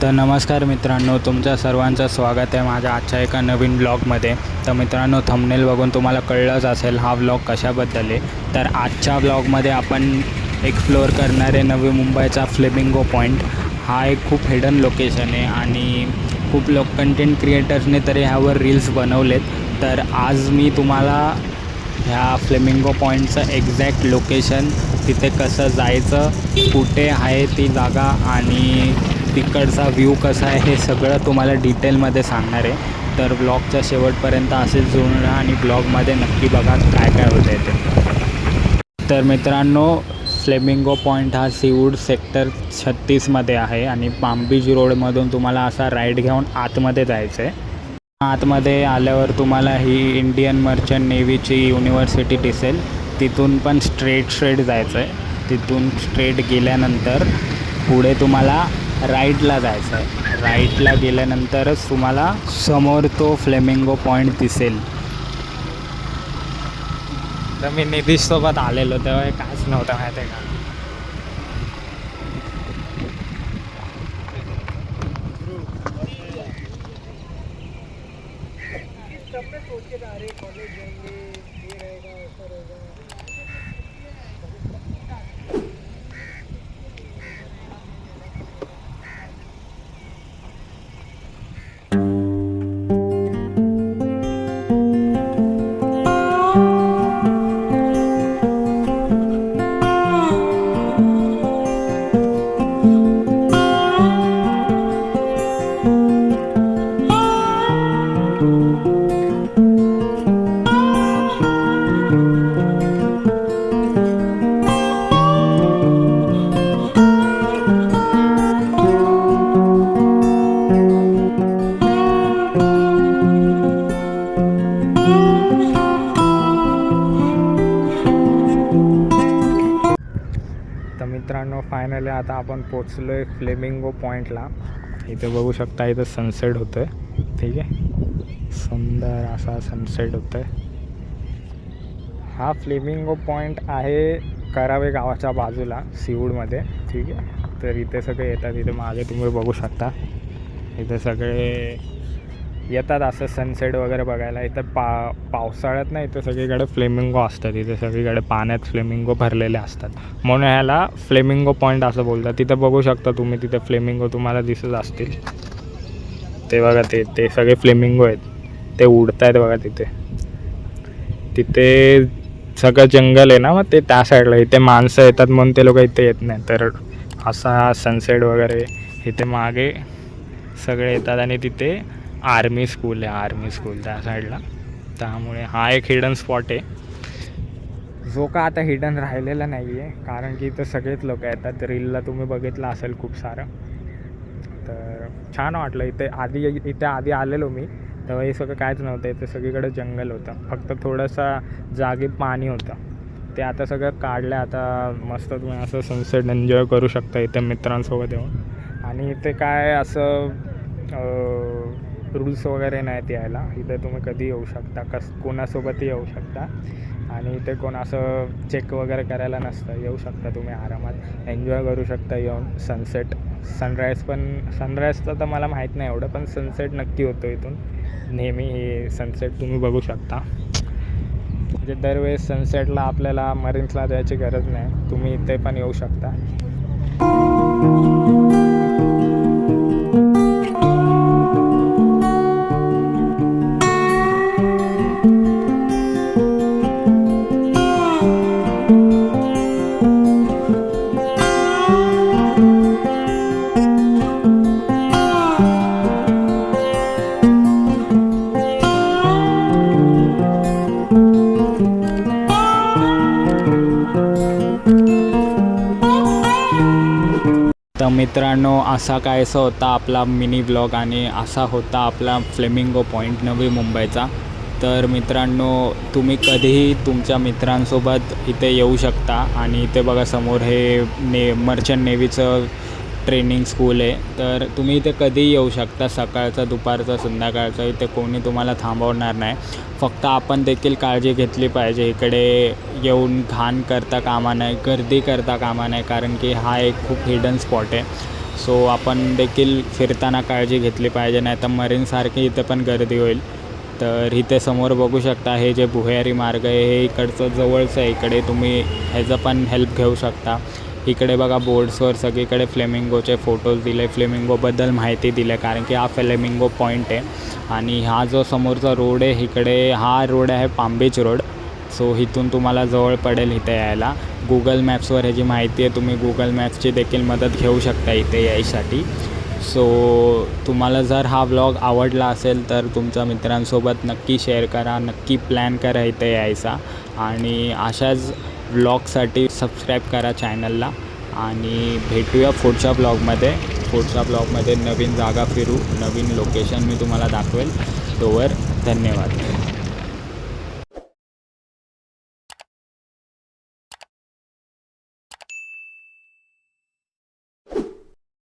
तर नमस्कार मित्रांनो, तुमच्या सर्वांचं स्वागत आहे माझ्या आजच्या एका नवीन ब्लॉगमध्ये. तर मित्रांनो, थंबनेल बघून तुम्हाला कळलंच असेल हा ब्लॉग कशाबद्दल आहे. तर आजच्या ब्लॉगमध्ये आपण एक्सप्लोअर करणारे नवी मुंबईचा फ्लेमिंगो पॉईंट. हा एक खूप हिडन लोकेशन आहे आणि खूप कंटेंट क्रिएटर्सने तरी ह्यावर रील्स बनवलेत. तर आज मी तुम्हाला ह्या फ्लेमिंगो पॉईंटचं एक्झॅक्ट लोकेशन, तिथे कसं जायचं, कुठे आहे ती जागा आणि तिकडचा व्ह्यू कसा आहे हे सगळं तुम्हाला डिटेलमध्ये सांगणार आहे. तर ब्लॉगच्या शेवटपर्यंत असेच जुळून राहा आणि ब्लॉगमध्ये नक्की बघा काय काय होतं आहे ते. तर मित्रांनो, फ्लेमिंगो पॉईंट हा सीवूड सेक्टर 36मध्ये आहे आणि पाम बीच रोडमधून तुम्हाला असा राईड घेऊन आतमध्ये जायचं आहे. आतमध्ये आल्यावर तुम्हाला ही इंडियन मर्चंट नेव्हीची युनिव्हर्सिटी दिसेल. तिथून पण स्ट्रेट जायचं आहे. तिथून स्ट्रेट गेल्यानंतर पुढे तुम्हाला राईटला जायचं आहे. राईटला गेल्यानंतरच तुम्हाला समोर तो फ्लेमिंगो पॉईंट दिसेल. तर मी निधीशसोबत आलेलो तेव्हा काहीच नव्हतं माहिती आहे का. तर मित्रांनो, फायनली आता आपण पोचलो आहे फ्लेमिंगो पॉईंटला. इथे बघू शकता, इथं सनसेट होतं आहे. ठीक आहे, सुंदर असा सनसेट होतं आहे. हा फ्लेमिंगो पॉईंट आहे करावे गावाच्या बाजूला सीवूडमध्ये. ठीक आहे, तर इथे सगळे येतात. इथे मागे तुम्ही बघू शकता, इथे सगळे येतात असं सनसेट वगैरे बघायला. इथं पावसाळ्यात नाही, इथं सगळीकडे फ्लेमिंगो असतात. इथे सगळीकडे पाण्यात फ्लेमिंगो भरलेले असतात, म्हणून ह्याला फ्लेमिंगो पॉईंट असं बोलतात. तिथं बघू शकता तुम्ही, तिथे फ्लेमिंगो तुम्हाला दिसत असतील. ते बघा, ते सगळे फ्लेमिंगो आहेत, ते उडत आहेत बघा. तिथे सगळं जंगल आहे ना, मग ते त्या साईडला. इथे माणसं येतात म्हणून ते लोक इथे येत नाही. तर असा सनसेट वगैरे इथे मागे सगळे येतात. आणि तिथे आर्मी स्कूल आहे, आर्मी स्कूल त्या साईडला. त्यामुळे हा एक हिडन स्पॉट आहे, जो का आता हिडन राहिलेला नाही आहे, कारण की इथं सगळेच लोक येतात. रीलला तुम्ही बघितलं असेल खूप सारं. तर छान वाटलं. इथे आधी आलेलो मी, तेव्हा हे सगळं कायच नव्हतं. इथे सगळीकडे जंगल होतं, फक्त थोडंसं जागी पाणी होतं. ते आता सगळं काढलं. आता मस्त तुम्ही असं सनसेट एन्जॉय करू शकता इथे मित्रांसोबत येऊन. आणि इथे काय असं रूल्स वगैरे नाहीत यायला. इथे तुम्ही कधी येऊ शकता, कोणासोबतही येऊ शकता. आणि इथे कोण असं चेक वगैरे करायला नसतं. येऊ शकता तुम्ही आरामात, एन्जॉय करू शकता येऊन सनसेट. सनराईजचं तर मला माहीत नाही एवढं, पण सनसेट नक्की होतो इथून नेहमी. हे सनसेट तुम्ही बघू शकता. म्हणजे दरवेळेस सनसेटला आपल्याला मरीन्सला जायची गरज नाही, तुम्ही इथे पण येऊ शकता. तर मित्रांनो, असा कायसा होता आपला मिनी ब्लॉग आणि असा होता आपला फ्लेमिंगो पॉईंट नवी मुंबईचा. तर मित्रांनो, तुम्ही कधीही तुमच्या मित्रांसोबत इथे येऊ शकता. आणि इथे बघा समोर हे मर्चंट नेव्हीचं ट्रेनिंग स्कूल आहे. तर तुम्ही इथे कधीही येऊ शकता, सकाळचं, दुपारचं, संध्याकाळचं. इथे कोणी तुम्हाला थांबवणार नाही. फक्त आपण देखील काळजी घेतली पाहिजे. इकडे येऊन घाण करता कामा नाही, गर्दी करता कामा नाही, कारण की हा एक खूप हिडन स्पॉट आहे. सो आपण देखील फिरताना काळजी घेतली पाहिजे, नाही तर मरीनसारखी इथे पण गर्दी होईल. तर इथे समोर बघू शकता हे जे भुयारी मार्ग आहे हे इकडचं जवळचं आहे. इकडे तुम्ही ह्याचं पण हेल्प घेऊ शकता. इकडे बघा बोर्ड्सवर सगळीकडे फ्लेमिंगोचे फोटोज दिले, फ्लेमिंगोबद्दल माहिती दिली, कारण की हा फ्लेमिंगो पॉईंट आहे. आणि हा जो समोरचा रोड आहे इकडे हा रोड आहे पाम बीच रोड. सो इथून तुम्हाला जवळ पडेल इथे यायला. गुगल मॅप्सवर ह्याची माहिती आहे, तुम्ही गुगल मॅप्सची देखील मदत घेऊ शकता इथे यायसाठी. सो तुम्हाला जर हा व्लॉग आवडला असेल तर तुमच्या मित्रांसोबत नक्की शेअर करा, नक्की प्लॅन करा इथे यायचा. आणि अशाच व्लॉगसाठी सबस्क्राईब करा चॅनलला. आणि भेटूया पुढच्या ब्लॉगमध्ये नवीन जागा फिरू, नवीन लोकेशन मी तुम्हाला दाखवेल. तोवर धन्यवाद.